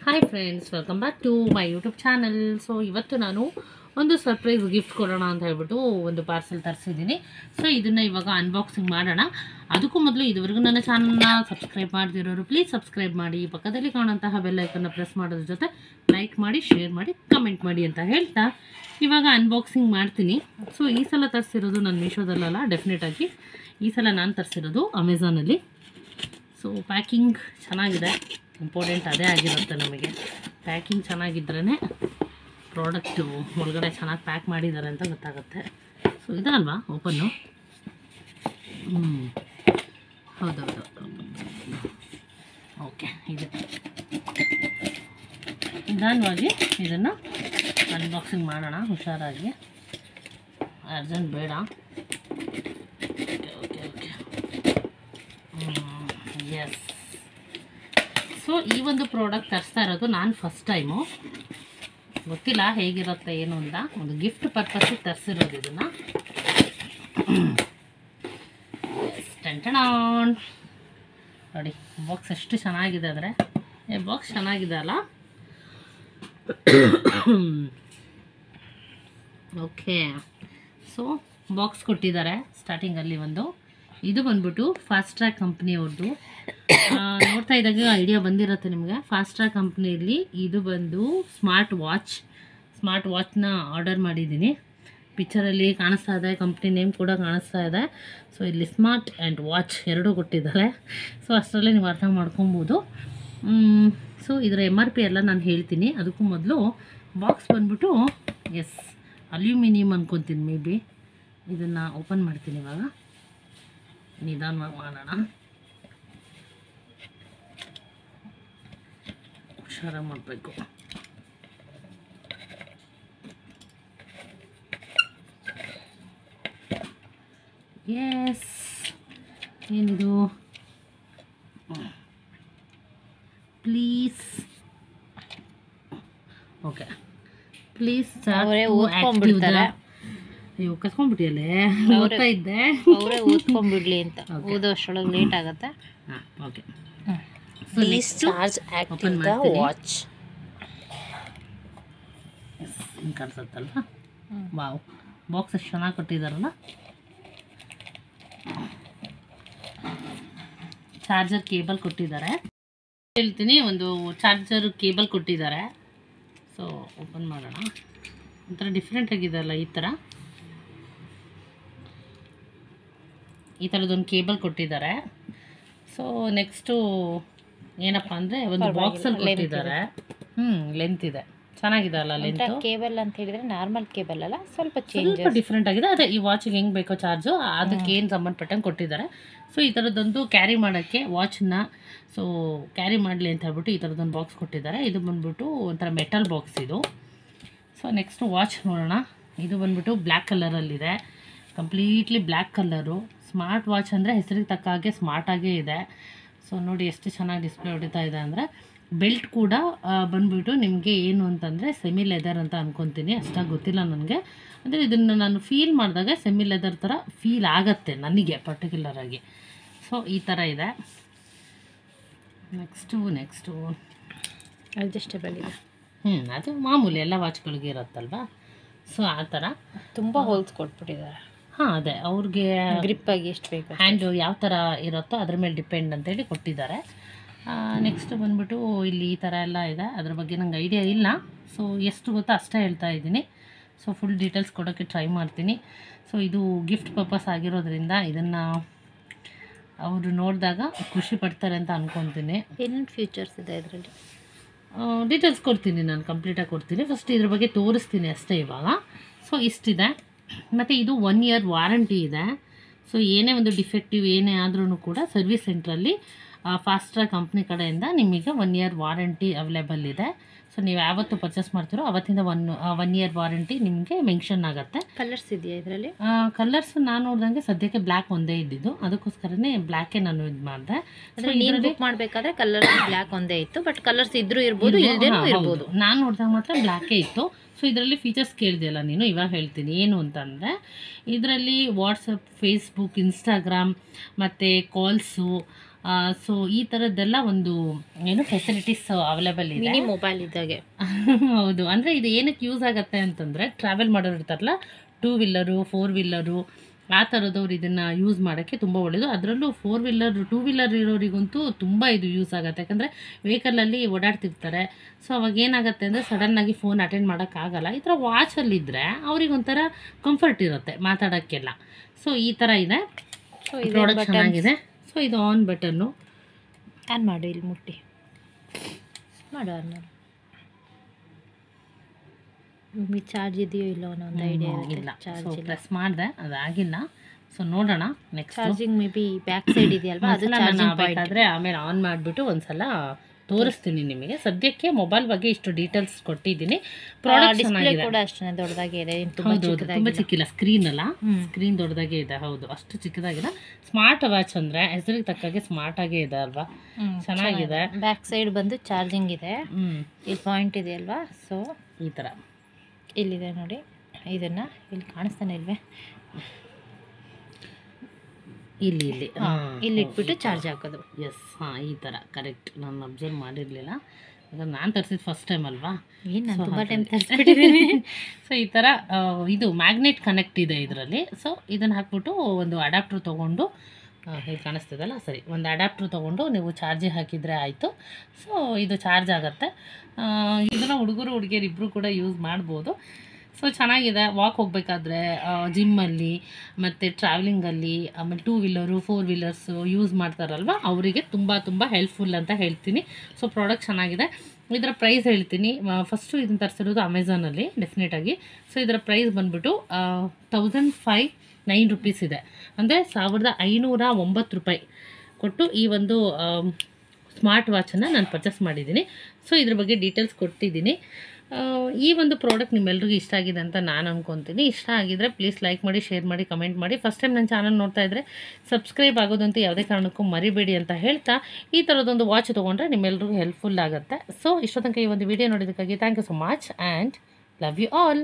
Hi friends, welcome back to my YouTube channel. So ಇವತ್ತು ನಾನು ಒಂದು ಸರ್ಪ್ರೈಸ್ ಗಿಫ್ಟ್ ಕೊಡೋಣ ಅಂತ ಹೇಳ್ಬಿಟ್ಟು ಒಂದು ಪಾರ್ಸೆಲ್ ತರಿಸಿದ್ದೀನಿ. ಸೊ ಇದನ್ನು ಇವಾಗ ಅನ್ಬಾಕ್ಸಿಂಗ್ ಮಾಡೋಣ. ಅದಕ್ಕೂ ಮೊದಲು ಇದುವರೆಗೂ ನನ್ನ ಚಾನಲ್ನ ಸಬ್ಸ್ಕ್ರೈಬ್ ಮಾಡದಿರೋರು ಪ್ಲೀಸ್ ಸಬ್ಸ್ಕ್ರೈಬ್ ಮಾಡಿ, ಪಕ್ಕದಲ್ಲಿ ಕಾಣುವಂತಹ ಬೆಲ್ ಐಕನ್ನ ಪ್ರೆಸ್ ಮಾಡೋದ್ರ ಜೊತೆ ಲೈಕ್ ಮಾಡಿ, ಶೇರ್ ಮಾಡಿ, ಕಮೆಂಟ್ ಮಾಡಿ ಅಂತ ಹೇಳ್ತಾ ಇವಾಗ ಅನ್ಬಾಕ್ಸಿಂಗ್ ಮಾಡ್ತೀನಿ. ಸೊ ಈ ಸಲ ತರಿಸಿರೋದು ನಾನು ಮೀಶೋದಲ್ಲ, ಡೆಫಿನೆಟಾಗಿ ಈ ಸಲ ನಾನು ತರಿಸಿರೋದು ಅಮೆಝಾನಲ್ಲಿ. ಸೊ ಪ್ಯಾಕಿಂಗ್ ಚೆನ್ನಾಗಿದೆ, ಇಂಪಾರ್ಟೆಂಟ್ ಅದೇ ಆಗಿರುತ್ತೆ ನಮಗೆ. ಪ್ಯಾಕಿಂಗ್ ಚೆನ್ನಾಗಿದ್ರೇ ಪ್ರಾಡಕ್ಟು ಒಳಗಡೆ ಚೆನ್ನಾಗಿ ಪ್ಯಾಕ್ ಮಾಡಿದ್ದಾರೆ ಅಂತ ಗೊತ್ತಾಗುತ್ತೆ. ಸೊ ಇದಲ್ವಾ ಓಪನ್ನು? ಹೌದೌದು, ಓಕೆ. ಇದೆ ನಿಧಾನವಾಗಿ ಇದನ್ನು ಅನ್ಬಾಕ್ಸಿಂಗ್ ಮಾಡೋಣ, ಹುಷಾರಾಗಿ, ಅರ್ಜೆಂಟ್ ಬೇಡ. Okay okay yes. ಸೊ ಈ ಒಂದು ಪ್ರಾಡಕ್ಟ್ ತರಿಸ್ತಾ ಇರೋದು ನಾನು ಫಸ್ಟ್ ಟೈಮು, ಗೊತ್ತಿಲ್ಲ ಹೇಗಿರುತ್ತೆ ಏನು ಅಂತ. ಒಂದು ಗಿಫ್ಟ್ ಪರ್ಪಸ್ಸಿಗೆ ತರಿಸಿರೋದು ಇದನ್ನು. ಟೆಂಟಣಾನ್ ನೋಡಿ, ಬಾಕ್ಸ್ ಎಷ್ಟು ಚೆನ್ನಾಗಿದೆ ಅಂದರೆ, ಬಾಕ್ಸ್ ಚೆನ್ನಾಗಿದೆ ಅಲ್ಲ? ಓಕೆ. ಸೊ ಬಾಕ್ಸ್ ಕೊಟ್ಟಿದ್ದಾರೆ ಸ್ಟಾರ್ಟಿಂಗಲ್ಲಿ ಒಂದು. ಇದು ಬಂದ್ಬಿಟ್ಟು ಫಾಸ್ಟ್ ಟ್ರ್ಯಾಕ್ ಕಂಪ್ನಿಯವ್ರದ್ದು. ನೋಡ್ತಾ ಇದ್ದಾಗ ಐಡಿಯಾ ಬಂದಿರುತ್ತೆ ನಿಮಗೆ. ಫಾಸ್ಟ್ ಟ್ರ್ಯಾಕ್ ಕಂಪ್ನಿಯಲ್ಲಿ ಇದು ಬಂದು ಸ್ಮಾರ್ಟ್ ವಾಚ್ನ ಆರ್ಡರ್ ಮಾಡಿದ್ದೀನಿ. ಪಿಕ್ಚರಲ್ಲಿ ಕಾಣಿಸ್ತಾ ಇದೆ, ಕಂಪ್ನಿ ನೇಮ್ ಕೂಡ ಕಾಣಿಸ್ತಾ ಇದೆ. ಸೊ ಇಲ್ಲಿ ಸ್ಮಾರ್ಟ್ ಆ್ಯಂಡ್ ವಾಚ್ ಎರಡೂ ಕೊಟ್ಟಿದ್ದಾರೆ. ಸೊ ಅಷ್ಟರಲ್ಲೇ ನೀವು ಅರ್ಥ ಮಾಡ್ಕೊಬೋದು. ಸೊ ಇದರ MRP ಎಲ್ಲ ನಾನು ಹೇಳ್ತೀನಿ. ಅದಕ್ಕೂ ಮೊದಲು ಬಾಕ್ಸ್ ಬಂದ್ಬಿಟ್ಟು ಎಸ್ ಅಲ್ಯೂಮಿನಿಯಂ ಅನ್ಕೊತೀನಿ, ಮೇ ಬಿ. ಇದನ್ನು ಓಪನ್ ಮಾಡ್ತೀನಿ ಇವಾಗ, ನಿಧಾನವಾಗಿ ಮಾಡೋಣ, ಹುಷಾರಾಗಿ ಮಾಡಬೇಕು. ಎಸ್, ಏನಿದು? ಪ್ಲೀಸ್ ಓಕೆ, ಪ್ಲೀಸ್ ಓದ್ಕೊಂಡ್ಬಿಡ್ತಾರೆ. ಅಯ್ಯೋ, ಕಸ್ಕೊಂಡ್ಬಿಟ್ಟಿಯಲ್ಲೇ, ಓದ್ತಾ ಇದ್ದೆ, ಅವರೇ ಓದ್ಕೊಂಡ್ಬಿಡ್ಲಿ ಅಂತ. ಓದೋಷ್ಟೊಳಗೆ ಲೇಟ್ ಆಗುತ್ತೆ. ಹಾಂ, okay. Please charge active the watch. ಹಿಂಗೆ ಕಾಣಿಸುತ್ತಲ್ವ? ವಾವ್, ಬಾಕ್ಸ್ ಎಷ್ಟು ಚೆನ್ನಾಗಿ ಕೊಟ್ಟಿದ್ದಾರಲ್ಲ. ಚಾರ್ಜರ್ ಕೇಬಲ್ ಕೊಟ್ಟಿದ್ದಾರೆ, ಹೇಳ್ತೀನಿ. ಒಂದು ಚಾರ್ಜರ್ ಕೇಬಲ್ ಕೊಟ್ಟಿದ್ದಾರೆ. ಸೊ ಓಪನ್ ಮಾಡೋಣ. ಒಂಥರ ಡಿಫ್ರೆಂಟ್ ಆಗಿದೆ ಅಲ್ಲ, ಈ ಥರದೊಂದು ಕೇಬಲ್ ಕೊಟ್ಟಿದ್ದಾರೆ. ಸೊ ನೆಕ್ಸ್ಟು ಏನಪ್ಪ ಅಂದರೆ ಒಂದು ಬಾಕ್ಸಲ್ಲಿ ಕೊಟ್ಟಿದ್ದಾರೆ. ಲೆಂತ್ ಇದೆ, ಚೆನ್ನಾಗಿದೆ ಅಲ್ಲ ಲೆಂತ್. ಕೇಬಲ್ ಅಂತ ಹೇಳಿದರೆ ನಾರ್ಮಲ್ ಕೇಬಲ್ ಅಲ್ಲ, ಸ್ವಲ್ಪ ಡಿಫ್ರೆಂಟ್ ಆಗಿದೆ. ಅದೇ ಈ ವಾಚಿಗೆ ಹೆಂಗೆ ಬೇಕೋ ಚಾರ್ಜು ಅದಕ್ಕೆ ಏನು ಸಂಬಂಧಪಟ್ಟಂಗೆ ಕೊಟ್ಟಿದ್ದಾರೆ. ಸೊ ಈ ಥರದ್ದೊಂದು ಕ್ಯಾರಿ ಮಾಡೋಕ್ಕೆ ವಾಚನ್ನ ಸೊ ಕ್ಯಾರಿ ಮಾಡಲಿ ಅಂತ ಹೇಳ್ಬಿಟ್ಟು ಈ ಥರದ್ದೊಂದು ಬಾಕ್ಸ್ ಕೊಟ್ಟಿದ್ದಾರೆ. ಇದು ಬಂದ್ಬಿಟ್ಟು ಒಂಥರ ಮೆಟಲ್ ಬಾಕ್ಸ್ ಇದು. ಸೊ ನೆಕ್ಸ್ಟು ವಾಚ್ ನೋಡೋಣ. ಇದು ಬಂದ್ಬಿಟ್ಟು ಬ್ಲ್ಯಾಕ್ ಕಲರಲ್ಲಿದೆ, completely black colour. Smart watch ಅಂದರೆ ಹೆಸರಿಗೆ ತಕ್ಕ ಹಾಗೆ ಸ್ಮಾರ್ಟಾಗೇ ಇದೆ. ಸೊ ನೋಡಿ ಎಷ್ಟು ಚೆನ್ನಾಗಿ ಡಿಸ್ಪ್ಲೇ ಹೊಡಿತಾ ಇದೆ ಅಂದರೆ. ಬೆಲ್ಟ್ ಕೂಡ ಬಂದ್ಬಿಟ್ಟು ನಿಮಗೆ ಏನು ಅಂತಂದರೆ ಸೆಮಿ ಲೆದರ್ ಅಂತ ಅಂದ್ಕೊತೀನಿ, ಅಷ್ಟಾಗಿ ಗೊತ್ತಿಲ್ಲ ನನಗೆ. ಅಂದರೆ ಇದನ್ನು ನಾನು ಫೀಲ್ ಮಾಡಿದಾಗ ಸೆಮಿ ಲೆದರ್ ಥರ ಫೀಲ್ ಆಗುತ್ತೆ ನನಗೆ ಪರ್ಟಿಕ್ಯುಲರಾಗಿ. ಸೊ ಈ ಥರ ಇದೆ. ನೆಕ್ಸ್ಟು ಅಡ್ಜಸ್ಟಬಲ್ ಇದೆ. ಅದು ಮಾಮೂಲಿ ಎಲ್ಲ ವಾಚ್ಗಳಿಗೆ ಇರುತ್ತಲ್ವ. ಸೊ ಆ ಥರ ತುಂಬ ಹೋಲ್ಸ್ ಕೊಟ್ಬಿಟ್ಟಿದ್ದಾರೆ. ಹಾಂ, ಅದೇ ಅವ್ರಿಗೆ ಗ್ರಿಪ್ಪಾಗಿ ಎಷ್ಟು ಬೇಕು, ಹ್ಯಾಂಡು ಯಾವ ಥರ ಇರುತ್ತೋ ಅದ್ರ ಮೇಲೆ ಡಿಪೆಂಡ್ ಅಂತೇಳಿ ಕೊಟ್ಟಿದ್ದಾರೆ. ನೆಕ್ಸ್ಟ್ ಬಂದ್ಬಿಟ್ಟು ಇಲ್ಲಿ ಈ ಥರ ಎಲ್ಲ ಇದೆ, ಅದ್ರ ಬಗ್ಗೆ ನಂಗೆ ಐಡಿಯಾ ಇಲ್ಲ. ಸೊ ಎಷ್ಟು ಗೊತ್ತೋ ಅಷ್ಟೇ ಹೇಳ್ತಾ ಇದ್ದೀನಿ. ಸೊ ಫುಲ್ ಡೀಟೇಲ್ಸ್ ಕೊಡೋಕ್ಕೆ ಟ್ರೈ ಮಾಡ್ತೀನಿ. ಸೊ ಇದು ಗಿಫ್ಟ್ ಪರ್ಪಸ್ ಆಗಿರೋದ್ರಿಂದ ಇದನ್ನು ಅವರು ನೋಡಿದಾಗ ಖುಷಿ ಪಡ್ತಾರೆ ಅಂತ ಅಂದ್ಕೊತೀನಿ. ಏನೇನು ಫ್ಯೂಚರ್ಸ್ ಇದೆ ಇದರಲ್ಲಿ? ಡೀಟೇಲ್ಸ್ ಕೊಡ್ತೀನಿ, ನಾನು ಕಂಪ್ಲೀಟಾಗಿ ಕೊಡ್ತೀನಿ. ಫಸ್ಟ್ ಇದ್ರ ಬಗ್ಗೆ ತೋರಿಸ್ತೀನಿ ಅಷ್ಟೇ ಇವಾಗ. ಸೊ ಇಷ್ಟಿದೆ. ಮತ್ತು ಇದು 1 ಇಯರ್ ವಾರಂಟಿ ಇದೆ. ಸೊ ಏನೇ ಒಂದು ಡಿಫೆಕ್ಟಿವ್ ಏನೇ ಆದ್ರೂ ಕೂಡ ಸರ್ವಿಸ್ ಸೆಂಟ್ರಲ್ಲಿ ಫಾಸ್ಟ್ ಟ್ರ್ಯಾಕ್ ಕಂಪ್ನಿ ಕಡೆಯಿಂದ ನಿಮಗೆ 1 ಇಯರ್ ವಾರಂಟಿ ಅವೈಲೇಬಲ್ ಇದೆ. ಸೊ ನೀವು ಯಾವತ್ತು ಪರ್ಚೇಸ್ ಮಾಡ್ತೀರೋ ಅವತ್ತಿಂದ 1 ಇಯರ್ ವಾರಂಟಿ ನಿಮಗೆ ಮೆನ್ಷನ್ ಆಗುತ್ತೆ. ಕಲರ್ಸ್ ಇದೆಯಾ ಇದರಲ್ಲಿ? ಕಲರ್ಸ್ ನಾನು ನೋಡಿದಂಗೆ ಸದ್ಯಕ್ಕೆ ಬ್ಲ್ಯಾಕ್ ಒಂದೇ ಇದ್ದಿದ್ದು, ಅದಕ್ಕೋಸ್ಕರನೇ ಬ್ಲ್ಯಾಕೇ ನಾನು ಇದು ಮಾಡಿದೆ. ಅಂದರೆ ನೀನು ಬುಕ್ ಮಾಡಬೇಕಾದ್ರೆ ಕಲರ್ಸ್ ಬ್ಲ್ಯಾಕ್ ಒಂದೇ ಇತ್ತು, ಬಟ್ ಕಲರ್ಸ್ ಇದ್ರೂ ಇರ್ಬೋದು, ಇಲ್ಲದೇನೂ ಇರ್ಬೋದು. ನಾನು ನೋಡಿದಾಗ ಮಾತ್ರ ಬ್ಲ್ಯಾಕೇ ಇತ್ತು. ಸೊ ಇದರಲ್ಲಿ ಫೀಚರ್ಸ್ ಕೇಳಿದೆಯಲ್ಲ ನೀನು, ಇವಾಗ ಹೇಳ್ತೀನಿ ಏನು ಅಂತಂದರೆ, ಇದರಲ್ಲಿ ವಾಟ್ಸಪ್, ಫೇಸ್ಬುಕ್, ಇನ್ಸ್ಟಾಗ್ರಾಮ್ ಮತ್ತು ಕಾಲ್ಸು ಸೊ ಈ ಥರದ್ದೆಲ್ಲ ಒಂದು ಏನು ಫೆಸಿಲಿಟೀಸ್ ಅವೈಲೇಬಲ್ ಇದೆ. ಮಿನಿ ಮೊಬೈಲ್ ಇದ್ದಾಗೆ. ಹೌದು, ಅಂದರೆ ಇದು ಏನಕ್ಕೆ ಯೂಸ್ ಆಗುತ್ತೆ ಅಂತಂದರೆ ಟ್ರಾವೆಲ್ ಮಾಡೋರು ಇರ್ತಾರಲ್ಲ, 2 ವೀಲರು 4 ವೀಲರು ಆ ಥರದವ್ರು ಇದನ್ನು ಯೂಸ್ ಮಾಡೋಕ್ಕೆ ತುಂಬ ಒಳ್ಳೆಯದು. ಅದರಲ್ಲೂ 4 ವೀಲರ್ 2 ವೀಲರ್ ಇರೋರಿಗಂತೂ ತುಂಬ ಇದು ಯೂಸ್ ಆಗುತ್ತೆ. ಯಾಕಂದರೆ ವೆಹಿಕಲಲ್ಲಿ ಓಡಾಡ್ತಿರ್ತಾರೆ. ಸೊ ಅವಾಗ ಏನಾಗುತ್ತೆ ಅಂದರೆ ಸಡನ್ನಾಗಿ ಫೋನ್ ಅಟೆಂಡ್ ಮಾಡೋಕ್ಕಾಗಲ್ಲ. ಈ ಥರ ವಾಚಲ್ಲಿದ್ದರೆ ಅವ್ರಿಗೊಂಥರ ಕಂಫರ್ಟ್ ಇರುತ್ತೆ ಮಾತಾಡೋಕ್ಕೆಲ್ಲ. ಸೊ ಈ ಥರ ಇದೆ. ಸೊ ಇದು ಪ್ರಾಡಕ್ಟ್ ಚೆನ್ನಾಗಿದೆ. ಸೊ ಇದು ಆನ್ ಬಟನ್ನು ಆನ್ ಮಾಡು, ಇಲ್ಲಿ ಮುಟ್ಟಿ ಮಾಡು ಆನ್ ಮಾಡು. ಚಾರ್ಜ್ ಇದೆಯೋ ಇಲ್ಲೋ ಅನ್ನೋ ಒಂದು ಐಡಿಯಾ ಇಲ್ಲ. ಚಾರ್ಜ್ ಸೊ ಇಲ್ಲ. ಪ್ರೆಸ್ ಮಾಡಿದೆ, ಅದಾಗಿಲ್ಲ. ಸೊ ನೋಡೋಣ next. Charging may be back side ಇದೆಯಲ್ವಾ, ಅದು ಚಾರ್ಜಿಂಗ್ ಪಾಯಿಂಟ್. ಬೇಕಾದರೆ ಆಮೇಲೆ ಆನ್ ಮಾಡಿಬಿಟ್ಟು ಒಂದ್ಸಲ ತೋರಿಸ್ತೀನಿ ನಿಮಗೆ. ಸದ್ಯಕ್ಕೆ ಮೊಬೈಲ್ ಬಗ್ಗೆ ಇಷ್ಟು ಡೀಟೇಲ್ಸ್ ಕೊಟ್ಟಿದ್ದೀನಿ. ಪ್ರಾಡಕ್ಟ್ ಡಿಸ್ಪ್ಲೇ ಚೆನ್ನಾಗಿದೆ. ಕೂಡ ಅಷ್ಟೇ ದೊಡ್ಡದಾಗಿ ಇದೆ, ಹೌದು, ತುಂಬ ಚಿಕ್ಕಿಲ್ಲ. ಸ್ಕ್ರೀನ್ ಅಲ್ಲ, ಸ್ಕ್ರೀನ್ ದೊಡ್ಡದಾಗೆ ಇದೆ. ಹೌದು, ಅಷ್ಟು ಚಿಕ್ಕದಾಗಿಲ್ಲ. ಸ್ಮಾರ್ಟ್ ವಾಚ್ ಅಂದರೆ ಹೆಸರಿಗೆ ತಕ್ಕಾಗೆ ಸ್ಮಾರ್ಟ್ ಆಗೇ ಇದೆ ಅಲ್ವಾ, ಚೆನ್ನಾಗಿದೆ. ಬ್ಯಾಕ್ ಸೈಡ್ ಬಂದು ಚಾರ್ಜಿಂಗ್ ಇದೆ. ಇಲ್ಲಿ ಪಾಯಿಂಟ್ ಇದೆ ಅಲ್ವಾ, ಸೊ ಈ ಥರ ಇಲ್ಲಿದೆ ನೋಡಿ. ಇದನ್ನ ಇಲ್ಲಿ ಕಾಣಿಸ್ತಾನೆ ಇಲ್ವೇ, ಇಲ್ಲಿ ಇಲ್ಲಿ ಇಟ್ಬಿಟ್ಟು ಚಾರ್ಜ್ ಹಾಕೋದು. ಎಸ್, ಹಾಂ, ಈ ಥರ ಕರೆಕ್ಟ್. ನಾನು ಅಬ್ಸರ್ವ್ ಮಾಡಿರಲಿಲ್ಲ, ಯಾಕಂದ್ರೆ ನಾನು ತರಿಸಿದ್ದು ಫಸ್ಟ್ ಟೈಮ್ ಅಲ್ವಾ. ಏನು ನಾನು ತುಂಬ ಟೈಮ್ ತರಿಸ್ಬಿಟ್ಟಿದ್ದೀನಿ. ಸೊ ಈ ಥರ ಇದು ಮ್ಯಾಗ್ನೆಟ್ ಕನೆಕ್ಟ್ ಇದೆ ಇದರಲ್ಲಿ. ಸೊ ಇದನ್ನು ಹಾಕ್ಬಿಟ್ಟು ಒಂದು ಅಡ್ಯಾಪ್ಟ್ರ್ ತೊಗೊಂಡು, ಇದು ಕಾಣಿಸ್ತದಲ್ಲ, ಸರಿ, ಒಂದು ಅಡ್ಯಾಪ್ಟ್ರ್ ತೊಗೊಂಡು ನೀವು ಚಾರ್ಜಿಗೆ ಹಾಕಿದರೆ ಆಯಿತು. ಸೊ ಇದು ಚಾರ್ಜ್ ಆಗುತ್ತೆ. ಇದನ್ನು ಹುಡುಗರು ಹುಡುಗಿಯರು ಇಬ್ಬರು ಕೂಡ ಯೂಸ್ ಮಾಡ್ಬೋದು. ಸೊ ಚೆನ್ನಾಗಿದೆ. ವಾಕ್ ಹೋಗಬೇಕಾದ್ರೆ, ಜಿಮ್ಮಲ್ಲಿ ಮತ್ತು ಟ್ರಾವೆಲಿಂಗಲ್ಲಿ, ಆಮೇಲೆ 2 ವೀಲರು 4 ವೀಲರ್ಸು ಯೂಸ್ ಮಾಡ್ತಾರಲ್ವ ಅವರಿಗೆ ತುಂಬ ಹೆಲ್ಪ್ಫುಲ್ ಅಂತ ಹೇಳ್ತೀನಿ. ಸೊ ಪ್ರಾಡಕ್ಟ್ ಚೆನ್ನಾಗಿದೆ. ಇದರ ಪ್ರೈಸ್ ಹೇಳ್ತೀನಿ. ಫಸ್ಟು ಇದನ್ನು ತರಿಸಿರೋದು ಅಮೆಝಾನಲ್ಲಿ ಡೆಫಿನೆಟಾಗಿ. ಸೊ ಇದರ ಪ್ರೈಸ್ ಬಂದುಬಿಟ್ಟು 1059 ರುಪೀಸ್ ಇದೆ, ಅಂದರೆ 1509 ರೂಪಾಯಿ ಕೊಟ್ಟು ಈ ಒಂದು ಸ್ಮಾರ್ಟ್ ವಾಚನ್ನು ನಾನು ಪರ್ಚೇಸ್ ಮಾಡಿದ್ದೀನಿ. ಸೊ ಇದ್ರ ಬಗ್ಗೆ ಡೀಟೇಲ್ಸ್ ಕೊಟ್ಟಿದ್ದೀನಿ. ಈ ಒಂದು ಪ್ರಾಡಕ್ಟ್ ನಿಮ್ಮೆಲ್ರಿಗೂ ಇಷ್ಟ ಆಗಿದೆ ಅಂತ ನಾನು ಅಂದ್ಕೊತೀನಿ. ಇಷ್ಟ ಆಗಿದ್ರೆ ಪ್ಲೀಸ್ ಲೈಕ್ ಮಾಡಿ, ಶೇರ್ ಮಾಡಿ, ಕಮೆಂಟ್ ಮಾಡಿ. ಫಸ್ಟ್ ಟೈಮ್ ನನ್ನ ಚಾನಲ್ ನೋಡ್ತಾ ಇದ್ದರೆ ಸಬ್ಸ್ಕ್ರೈಬ್ ಆಗೋದಂತೂ ಯಾವುದೇ ಕಾರಣಕ್ಕೂ ಮರಿಬೇಡಿ ಅಂತ ಹೇಳ್ತಾ, ಈ ಥರದೊಂದು ವಾಚ್ ತೊಗೊಂಡ್ರೆ ನಿಮ್ಮೆಲ್ರಿಗೂ ಹೆಲ್ಪ್ಫುಲ್ ಆಗುತ್ತೆ. ಸೊ ಇಷ್ಟೊತ್ತನಕ ಈ ಒಂದು ವಿಡಿಯೋ ನೋಡೋದಕ್ಕಾಗಿ thank you so much and love you all.